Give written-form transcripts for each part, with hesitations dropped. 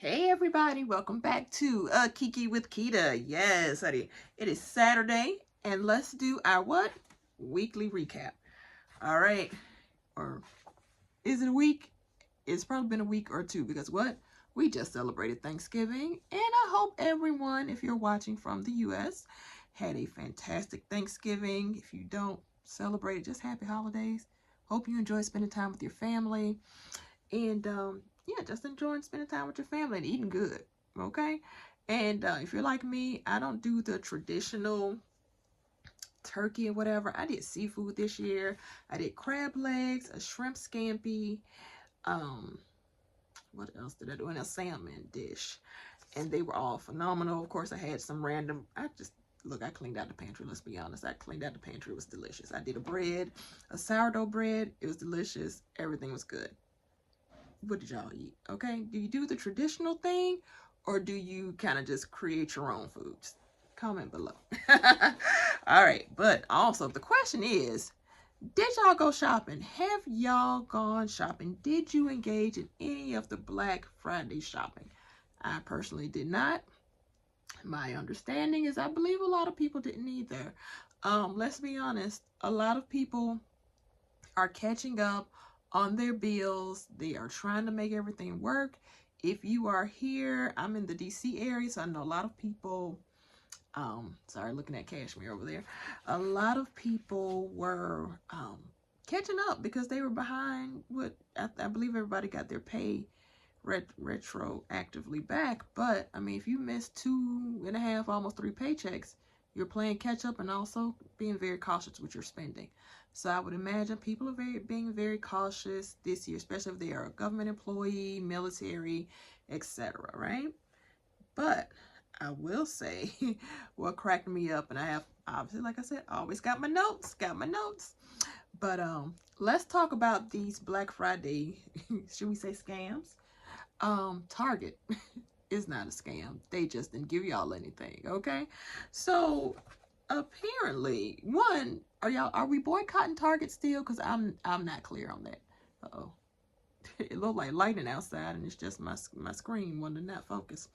Hey everybody, welcome back to Kiki with Kita. Yes, honey, it is Saturday, and let's do our what? Weekly recap. All right, or is it a week? It's probably been a week or two because what? We just celebrated Thanksgiving, and I hope everyone, if you're watching from the U.S., had a fantastic Thanksgiving. If you don't celebrate it, just happy holidays. Hope you enjoy spending time with your family. And yeah, just enjoying spending time with your family and eating good. Okay. And if you're like me, I don't do the traditional turkey or whatever. I did seafood this year. I did crab legs, a shrimp scampi. What else did I do? And a salmon dish. And they were all phenomenal. Of course, I had some random. I cleaned out the pantry. Let's be honest. I cleaned out the pantry. It was delicious. I did a sourdough bread. It was delicious. Everything was good. What did y'all eat? Okay, do you do the traditional thing, or do you kind of just create your own foods? Comment below. All right, but also the question is, did y'all go shopping? Have y'all gone shopping? Did you engage in any of the Black Friday shopping? I personally did not. My understanding is I believe a lot of people didn't either. Let's be honest, a lot of people are catching up on their bills. They are trying to make everything work. If you are here, I'm in the DC area, so I know a lot of people, sorry, looking at Cashmere over there. A lot of people were catching up because they were behind what I believe everybody got their pay retroactively back. But I mean, if you missed 2.5, almost 3 paychecks, you're playing catch up and also being very cautious with your spending. So I would imagine people are being very cautious this year, especially if they are a government employee, military, etc. Right? But I will say what cracked me up, and I have obviously, like I said, always got my notes. But let's talk about these Black Friday, should we say scams? Target is not a scam. They just didn't give y'all anything, okay? So apparently, one, are we boycotting Target still? Because I'm not clear on that. Uh-oh. It looked like lightning outside, and it's just my screen wanted to not focus.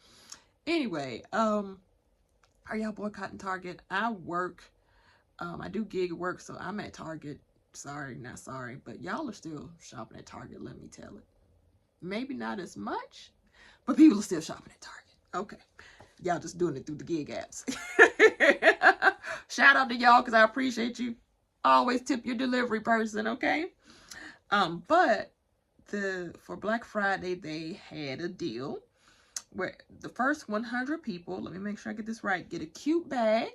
Anyway, are y'all boycotting Target? I work, I do gig work, so I'm at Target. Sorry, not sorry, but y'all are still shopping at Target, let me tell it. Maybe not as much, but people are still shopping at Target. Okay. Y'all just doing it through the gig apps. Shout out to y'all because I appreciate you. Always tip your delivery person, okay? But for Black Friday, they had a deal where the first 100 people, let me make sure I get this right, get a cute bag.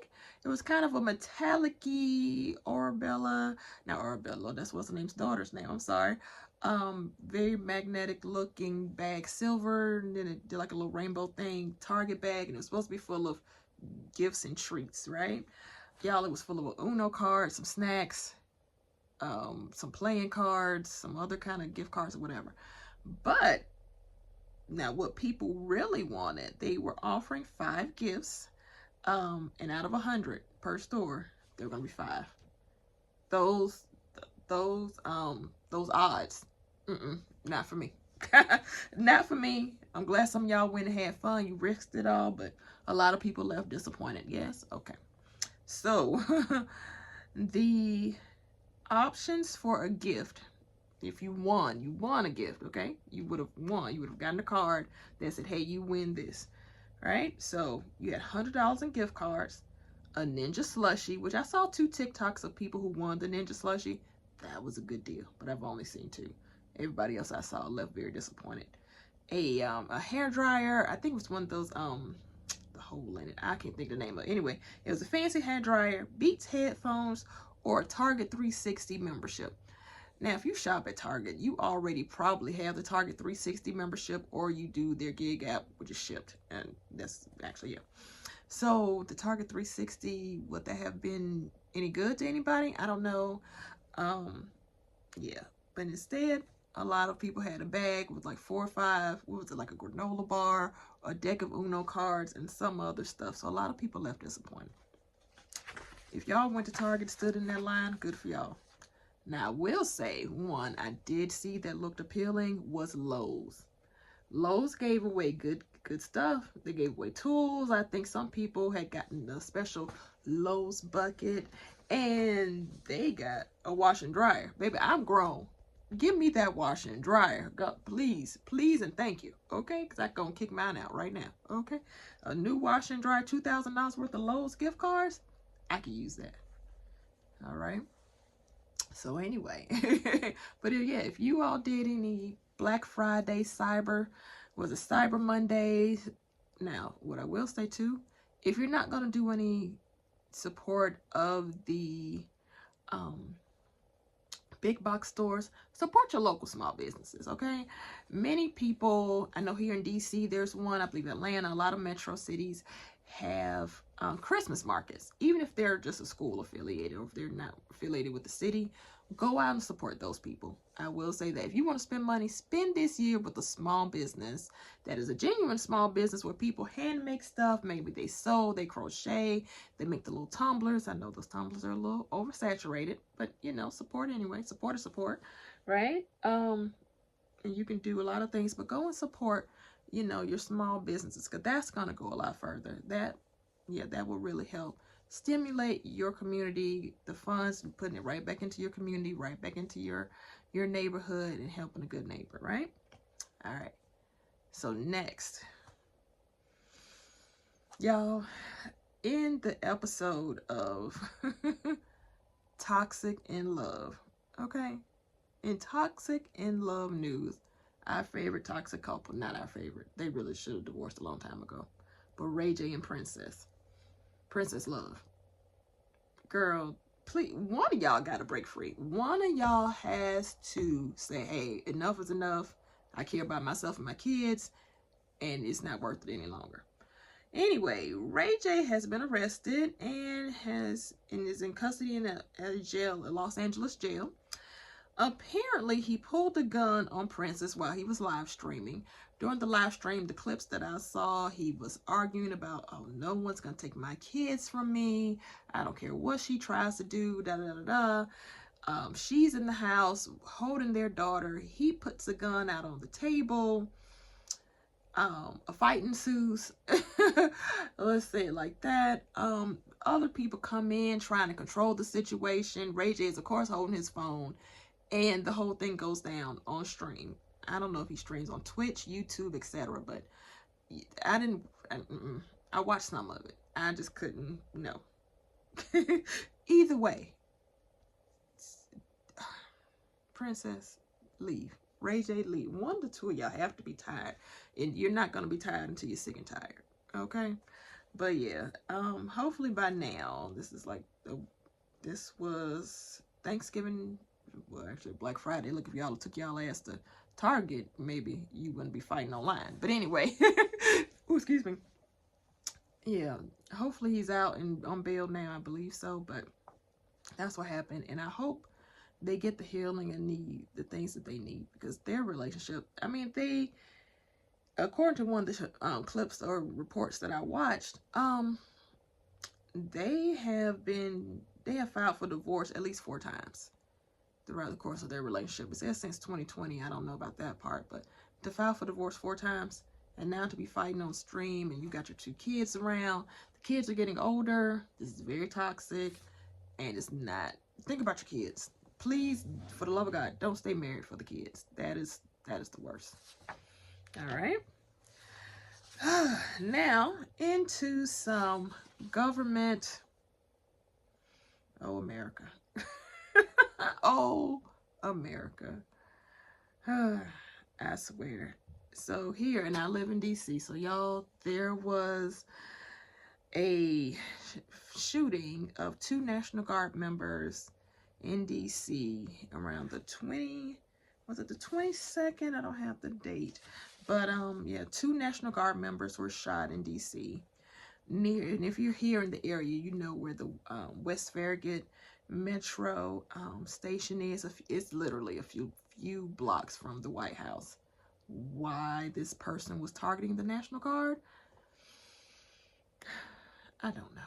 It was kind of a metallic-y Arabella. Not Arabella, that's what's the name's daughter's name, I'm sorry. Very magnetic looking bag, silver, and then it did like a little rainbow thing, Target bag, and it was supposed to be full of gifts and treats, right? Y'all, it was full of Uno cards, some snacks, some playing cards, some other kind of gift cards or whatever. But now what people really wanted, they were offering 5 gifts, and out of 100 per store, there were gonna be 5. Those odds, not for me. Not for me. I'm glad some of y'all went and had fun. You risked it all, but a lot of people left disappointed. Yes? Okay. So, the options for a gift, if you won a gift, okay? You would have won. You would have gotten a card that said, hey, you win this, right? So, you had $100 in gift cards, a Ninja Slushie, which I saw 2 TikToks of people who won the Ninja Slushie. That was a good deal, but I've only seen 2. Everybody else I saw left very disappointed. A hair dryer. I think it was one of those the hole in it. I can't think of the name of it. Anyway, it was a fancy hair dryer, Beats headphones, or a Target 360 membership. Now, if you shop at Target, you already probably have the Target 360 membership, or you do their gig app, which is shipped, and that's actually it. So the Target 360, would that have been any good to anybody? I don't know. Yeah, but instead, a lot of people had a bag with like 4 or 5, what was it, like a granola bar, a deck of Uno cards, and some other stuff. So a lot of people left disappointed. If y'all went to Target, stood in that line, good for y'all. Now, I will say, one I did see that looked appealing was Lowe's. Lowe's gave away good stuff. They gave away tools. I think some people had gotten a special Lowe's bucket, and they got a washer and dryer. Baby, I'm grown. Give me that washer and dryer. God, please, please, and thank you. Okay? Because I'm going to kick mine out right now. Okay? A new washer and dryer, $2,000 worth of Lowe's gift cards. I could use that. All right? So anyway. But yeah, if you all did any Black Friday, Cyber Monday. Now, what I will say too, if you're not going to do any support of the big box stores, support your local small businesses, okay? Many people, I know here in DC, there's one, I believe Atlanta, a lot of metro cities have Christmas markets. Even if they're just a school affiliated, or if they're not affiliated with the city, go out and support those people. I will say that if you want to spend money, spend this year with a small business that is a genuine small business where people hand make stuff. Maybe they sew, they crochet, they make the little tumblers. I know those tumblers are a little oversaturated, but you know, support anyway. Support, right? And you can do a lot of things, but go and support, you know, your small businesses, because that's going to go a lot further. That will really help stimulate your community, the funds, putting it right back into your community, right back into your neighborhood, and helping a good neighbor, right? All right. So next, y'all, in the episode of Toxic in Love, okay? In Toxic in Love news, our favorite toxic couple, not our favorite, they really should have divorced a long time ago, but Ray J and Princess Love. Girl, please, one of y'all got to break free. One of y'all has to say, hey, enough is enough. I care about myself and my kids, and it's not worth it any longer. Anyway, Ray J has been arrested and is in custody in a jail, a Los Angeles jail. Apparently, he pulled a gun on Princess while he was live streaming. During the live stream, the clips that I saw, he was arguing about, oh, no one's going to take my kids from me. I don't care what she tries to do, she's in the house holding their daughter. He puts a gun out on the table. A fight ensues. Let's say it like that. Other people come in trying to control the situation. Ray J is, of course, holding his phone. And the whole thing goes down on stream. I don't know if he streams on Twitch, YouTube, etc. But I watched some of it. I just couldn't, no. Either way, Princess, leave. Ray J, leave. One of the two of y'all have to be tired. And you're not going to be tired until you're sick and tired. Okay? But yeah, hopefully by now, this was Thanksgiving. Well, actually, Black Friday. Look, if y'all took y'all ass to Target, maybe you wouldn't be fighting online. But anyway, ooh, excuse me. Yeah, hopefully he's out and on bail now, I believe so. But that's what happened. And I hope they get the healing and need the things that they need. Because their relationship, I mean, they, according to one of the clips or reports that I watched, they have filed for divorce at least 4 times throughout the course of their relationship. It says since 2020. I don't know about that part, but to file for divorce 4 times, and now to be fighting on stream, and you got your 2 kids around. The kids are getting older. This is very toxic, and it's not. Think about your kids. Please, for the love of God, don't stay married for the kids. That is the worst. All right. Now into some government. Oh, America. Oh, America. I swear. So here, and I live in DC, so y'all, there was a shooting of 2 National Guard members in DC around the 22nd? I don't have the date. But yeah, 2 National Guard members were shot in DC. And if you're here in the area, you know where the West Farragut Metro station is. It's literally a few blocks from the White House. Why this person was targeting the National Guard, I don't know.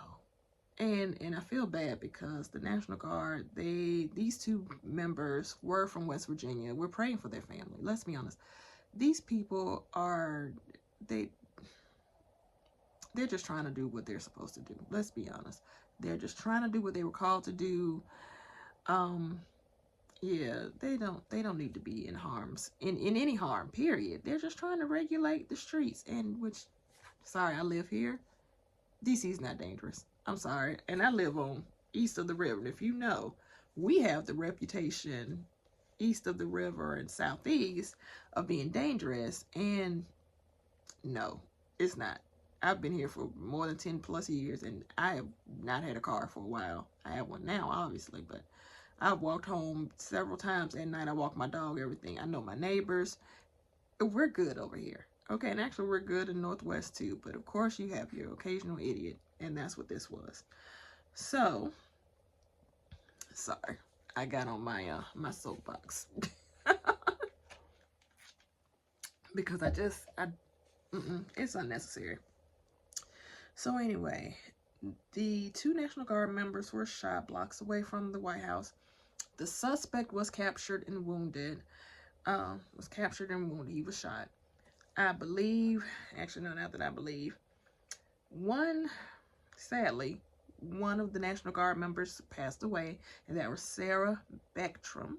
And I feel bad because the National Guard, these 2 members were from West Virginia. We're praying for their family. Let's be honest. these people are, they're just trying to do what they're supposed to do. Let's be honest. They're just trying to do what they were called to do. Yeah, they don't need to be in any harm, period. They're just trying to regulate the streets, and which, sorry, I live here. DC's not dangerous. I'm sorry. And I live on east of the river. And if you know, we have the reputation east of the river and southeast of being dangerous. And no, it's not. I've been here for more than 10 plus years, and I have not had a car for a while. I have one now, obviously, but I've walked home several times at night. I walk my dog, everything. I know my neighbors. We're good over here. Okay, and actually we're good in Northwest too. But of course you have your occasional idiot, and that's what this was. So, sorry. I got on my my soapbox. Because it's unnecessary. So anyway, the 2 National Guard members were shot blocks away from the White House. The suspect was captured and wounded. He was shot. I believe, actually no, not that I believe. Sadly, one of the National Guard members passed away, and that was Sarah Bechtram.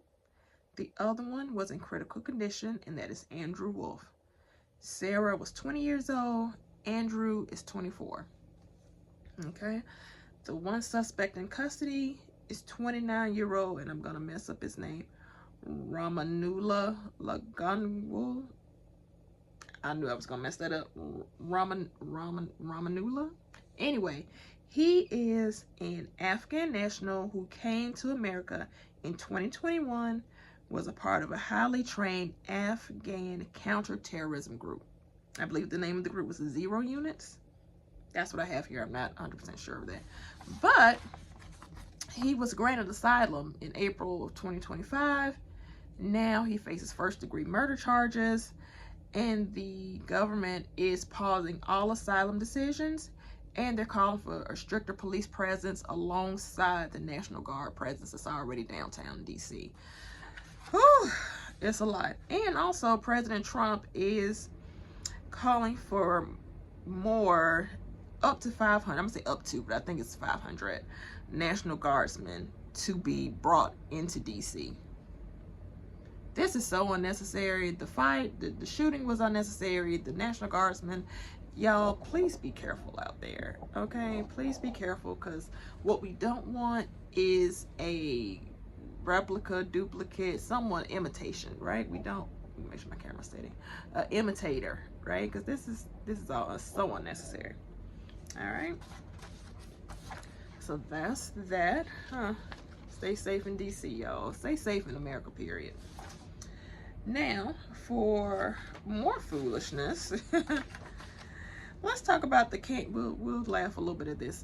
The other one was in critical condition, and that is Andrew Wolf. Sarah was 20 years old. Andrew is 24. Okay. The one suspect in custody is 29-year-old, and I'm going to mess up his name, Ramanula Laganwul. I knew I was going to mess that up. Ramanula. Anyway, he is an Afghan national who came to America in 2021, was a part of a highly trained Afghan counterterrorism group. I believe the name of the group was the Zero Units. That's what I have here. I'm not 100% sure of that. But he was granted asylum in April of 2025. Now he faces first-degree murder charges, and the government is pausing all asylum decisions, and they're calling for a stricter police presence alongside the National Guard presence that's already downtown DC. Whew, it's a lot. And also, President Trump is calling for more, up to 500, I'm gonna say up to, but I think it's 500 National Guardsmen to be brought into DC. This is so unnecessary. The shooting was unnecessary. The National Guardsmen, y'all, please be careful out there, okay? Please be careful, because what we don't want is a replica, duplicate, someone imitation, right? We don't, let me make sure my camera's steady, imitator, right? Because this is all so unnecessary. All right, so that's that. Stay safe in DC, y'all. Stay safe in America, period. Now, for more foolishness, let's talk about we'll laugh a little bit at this.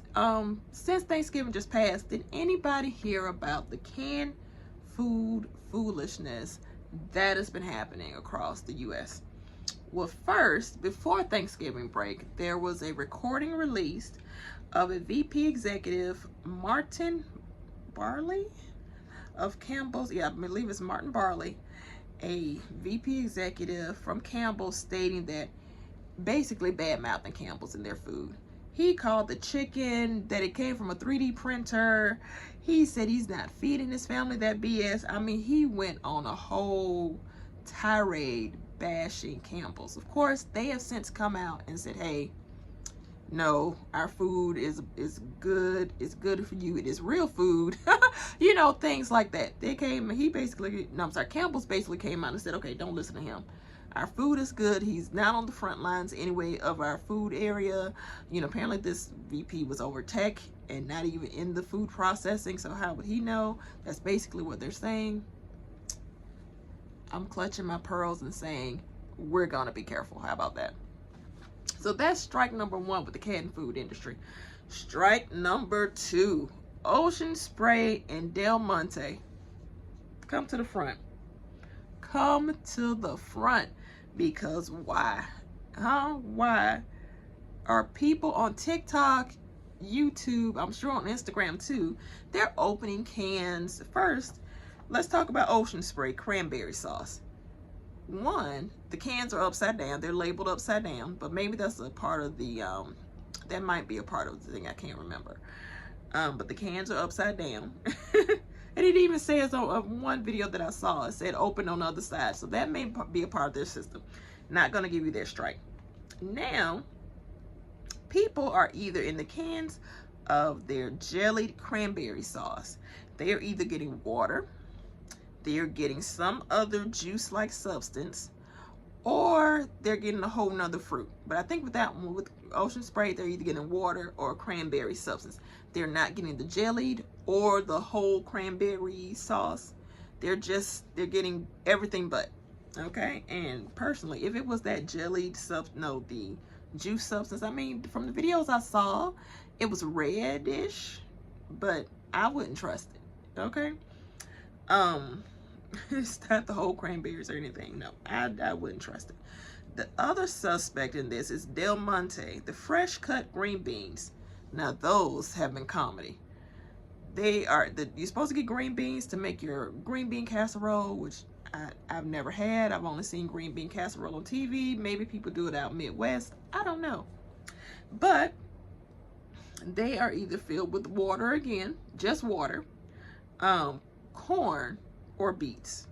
Since Thanksgiving just passed, did anybody hear about the canned food foolishness that has been happening across the U.S.? Well, first, before Thanksgiving break, there was a recording released of a VP executive, Martin Barley of Campbell's. Yeah, I believe it's Martin Barley, a VP executive from Campbell's, stating that basically bad-mouthing Campbell's and their food. He called the chicken that it came from a 3D printer. He said he's not feeding his family that BS. I mean, he went on a whole tirade bashing Campbell's. Of course, they have since come out and said, hey, no, our food is good. It's good for you. It is real food. You know, things like that. Campbell's basically came out and said, okay, don't listen to him. Our food is good. He's not on the front lines anyway of our food area. You know, apparently this VP was over tech and not even in the food processing. So how would he know? That's basically what they're saying. I'm clutching my pearls and saying, we're going to be careful. How about that? So that's strike number 1 with the canned food industry. Strike number 2, Ocean Spray and Del Monte. Come to the front. Come to the front. Because why? Why are people on TikTok, YouTube, I'm sure on Instagram too, they're opening cans? First, let's talk about Ocean Spray cranberry sauce. one, the cans are upside down. They're labeled upside down, but maybe that's a part of the, that might be a part of the thing. I can't remember. But the cans are upside down. And it even says on one video that I saw, it said open on the other side. So that may be a part of their system. Not going to give you their strike. Now, people are either in the cans of their jellied cranberry sauce. They are either getting water, they are getting some other juice-like substance, or they're getting a whole nother fruit. But I think with that one, with Ocean Spray, they're either getting water or cranberry substance. They're not getting the jellied or the whole cranberry sauce. They're getting everything but. Okay, and personally, if it was that jellied the juice substance, I mean, from the videos I saw, it was reddish, but I wouldn't trust it. Okay, it's not the whole cranberries or anything. No, I wouldn't trust it. The other suspect in this is Del Monte, the fresh cut green beans. Now those have been comedy. You're supposed to get green beans to make your green bean casserole, which I've never had. I've only seen green bean casserole on TV. Maybe people do it out Midwest. I don't know. But they are either filled with water again, just water, corn, or beets.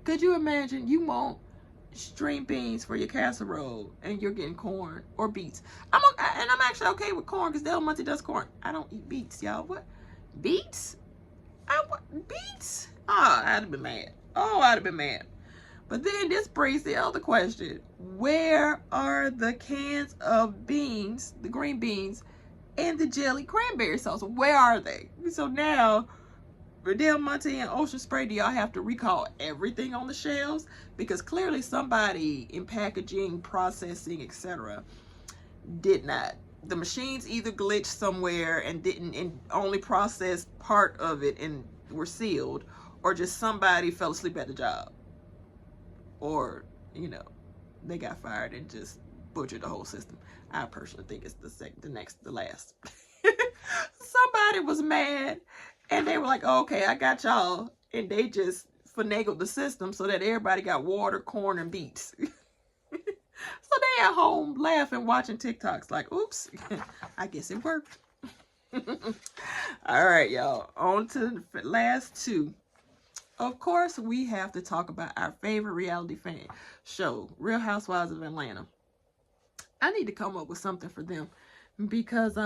Could you imagine you want string beans for your casserole and you're getting corn or beets? I'm actually okay with corn because Del Monte does corn. I don't eat beets, y'all. What? Beets? Beets? Oh, I'd have been mad. Oh, I'd have been mad. But then this brings the other question. Where are the cans of beans, the green beans, and the jelly cranberry sauce? Where are they? So now, for Del Monte and Ocean Spray, do y'all have to recall everything on the shelves? Because clearly somebody in packaging, processing, etc. did not. The machines either glitched somewhere and only processed part of it and were sealed, or just somebody fell asleep at the job, or they got fired and just butchered the whole system. I personally think it's the last. Somebody was mad and they were like, oh, okay, I got y'all, and they just finagled the system so that everybody got water, corn, and beets. So they at home laughing, watching TikToks like, oops, I guess it worked. All right, y'all, on to the last two. Of course, we have to talk about our favorite reality show, Real Housewives of Atlanta. I need to come up with something for them because,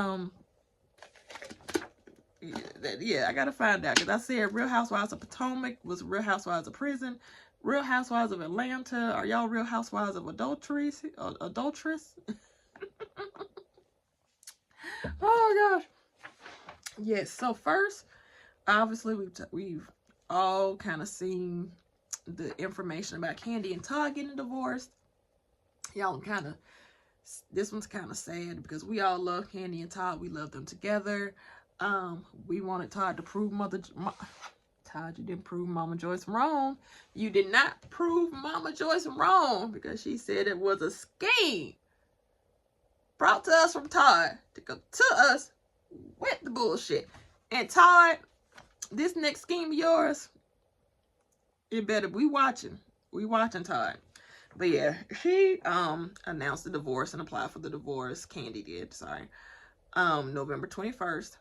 yeah, I got to find out. Because I said Real Housewives of Potomac was Real Housewives of Prison. Real Housewives of Atlanta, are y'all Real Housewives of Adulteress? Oh, gosh. Yes, so first, obviously, we've all kind of seen the information about Kandi and Todd getting divorced. Y'all this one's kind of sad because we all love Kandi and Todd. We love them together. We wanted Todd to prove Todd, you didn't prove Mama Joyce wrong. You did not prove Mama Joyce wrong because she said it was a scheme brought to us from Todd to go to us with the bullshit. And Todd, this next scheme of yours, it better be watching. We watching, Todd. But yeah, she announced the divorce and applied for the divorce. Kandi did, sorry. November 21st.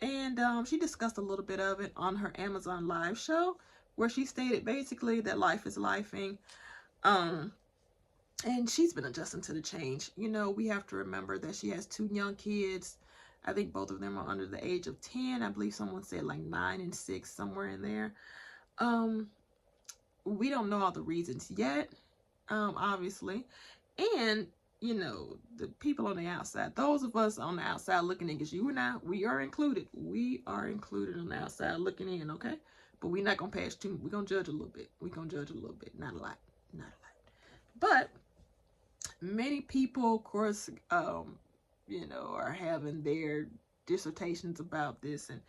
And she discussed a little bit of it on her Amazon Live show, where she stated basically that life is lifing. And she's been adjusting to the change. We have to remember that she has 2 young kids. I think both of them are under the age of 10. I believe someone said like 9 and 6, somewhere in there. We don't know all the reasons yet, obviously. And the people on the outside, those of us on the outside looking in, because you and I, we are included. We are included on the outside looking in, okay? But we're not going to pass too. We're going to judge a little bit. We're going to judge a little bit. Not a lot. Not a lot. But many people, of course, are having their dissertations about this. And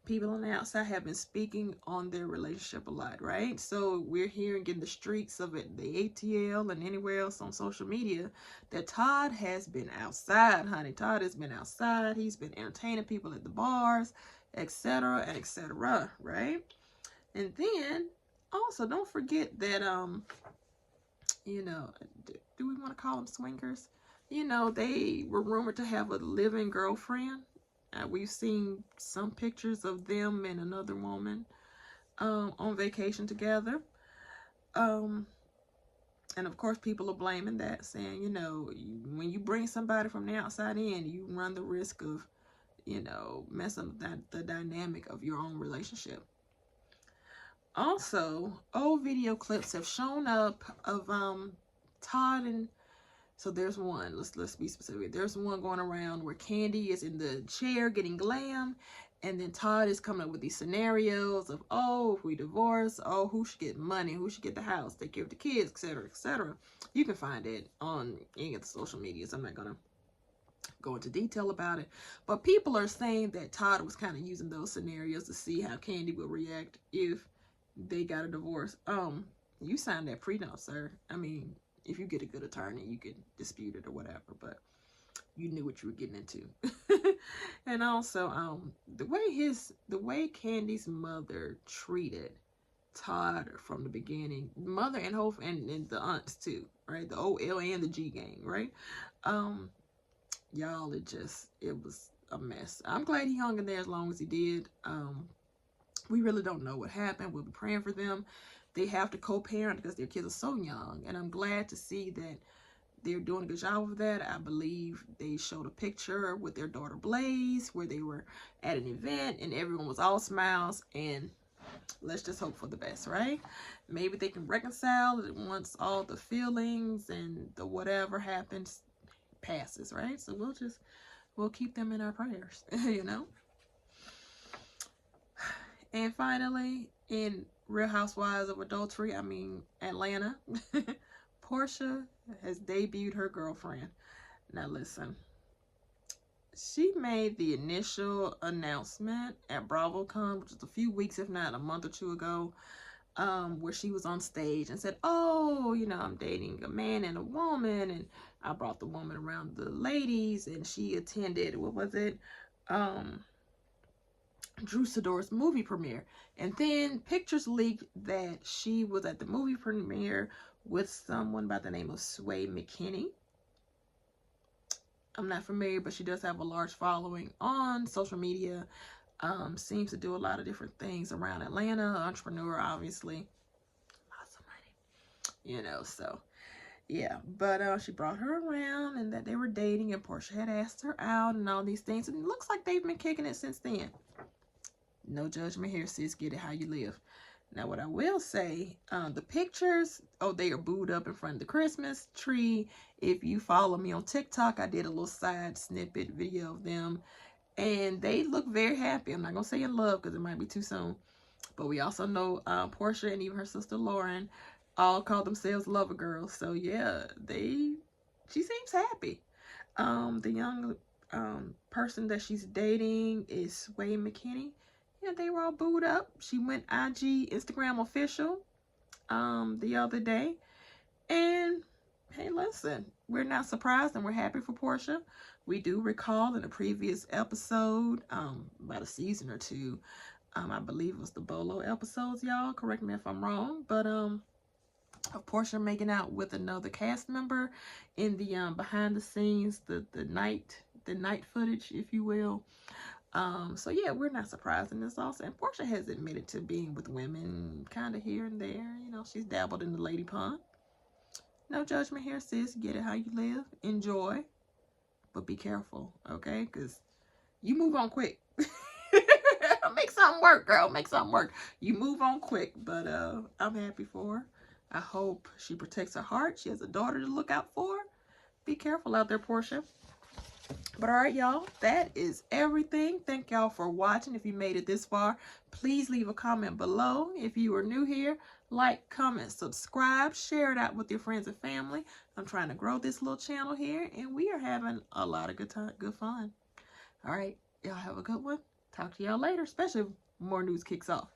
people on the outside have been speaking on their relationship a lot, right? So we're hearing in the streets of it, the ATL and anywhere else on social media, that Todd has been outside, honey. Todd has been outside. He's been entertaining people at the bars, etc., right? And then Also, don't forget that, you know, do we want to call them swingers? You know, they were rumored to have a live-in girlfriend. We've seen some pictures of them and another woman on vacation together. And of course, people are blaming that, saying, you know, when you bring somebody from the outside in, you run the risk of, you know, messing up the dynamic of your own relationship. Also, old video clips have shown up of Todd and, so there's one, let's be specific. There's one going around where Kandi is in the chair getting glam, and then Todd is coming up with these scenarios of, oh, if we divorce, oh, who should get money, who should get the house, take care of the kids, etc., etc. You can find it on any of the social medias. I'm not gonna go into detail about it, but people are saying that Todd was kind of using those scenarios to see how Kandi would react if they got a divorce. You signed that prenup, sir. I mean, if you get a good attorney, you can dispute it or whatever, but you knew what you were getting into. And also, the way Kandi's mother treated Todd from the beginning, mother and whole, and the aunts too, right? The old L and the G gang, right? Y'all, it was a mess. I'm glad he hung in there as long as he did. We really don't know what happened. We'll be praying for them. They have to co-parent because their kids are so young, and I'm glad to see that they're doing a good job of that. I believe they showed a picture with their daughter Blaze where they were at an event and everyone was all smiles, and let's just hope for the best, right? Maybe they can reconcile it once all the feelings and the whatever happens passes, right? So we'll keep them in our prayers, you know? And finally, in Real Housewives of Adultery, I mean Atlanta, Porsha has debuted her girlfriend. Now listen, she made the initial announcement at BravoCon, which was a few weeks, if not a month or two ago, where she was on stage and said, oh, you know, I'm dating a man and a woman, and I brought the woman around the ladies, and she attended, what was it? Drew Sidor's movie premiere. And then pictures leaked that she was at the movie premiere with someone by the name of Sway McKinney. I'm not familiar, but she does have a large following on social media. Seems to do a lot of different things around Atlanta. Entrepreneur, obviously. Lots of money. You know, so yeah. But she brought her around and that they were dating, and Porsha had asked her out and all these things. And it looks like they've been kicking it since then. No judgment here, sis. Get it how you live. Now, what I will say, the pictures, oh, they are booed up in front of the Christmas tree. If you follow me on TikTok, I did a little side snippet video of them, and they look very happy. I'm not going to say in love because it might be too soon, but we also know Porsha and even her sister Lauren all call themselves lover girls. So, yeah, she seems happy. The young person that she's dating is Sway McKinney. Yeah, they were all booed up. She went IG, Instagram official the other day. And, hey, listen, we're not surprised and we're happy for Porsha. We do recall in a previous episode, about a season or two, I believe it was the Bolo episodes, y'all. Correct me if I'm wrong. But of Porsha making out with another cast member in the behind the scenes, the night footage, if you will. So yeah, we're not surprised in this also. And Porsha has admitted to being with women kind of here and there. You know, she's dabbled in the lady pond. No judgment here, sis. Get it how you live. Enjoy. But be careful, okay? Because you move on quick. Make something work, girl. Make something work. You move on quick. But I'm happy for her. I hope she protects her heart. She has a daughter to look out for. Be careful out there, Porsha. But all right, y'all, that is everything. Thank y'all for watching. If you made it this far, please leave a comment below. If you are new here, like, comment, subscribe, share it out with your friends and family. I'm trying to grow this little channel here, and we are having a lot of good fun. All right, y'all have a good one. Talk to y'all later, especially if more news kicks off.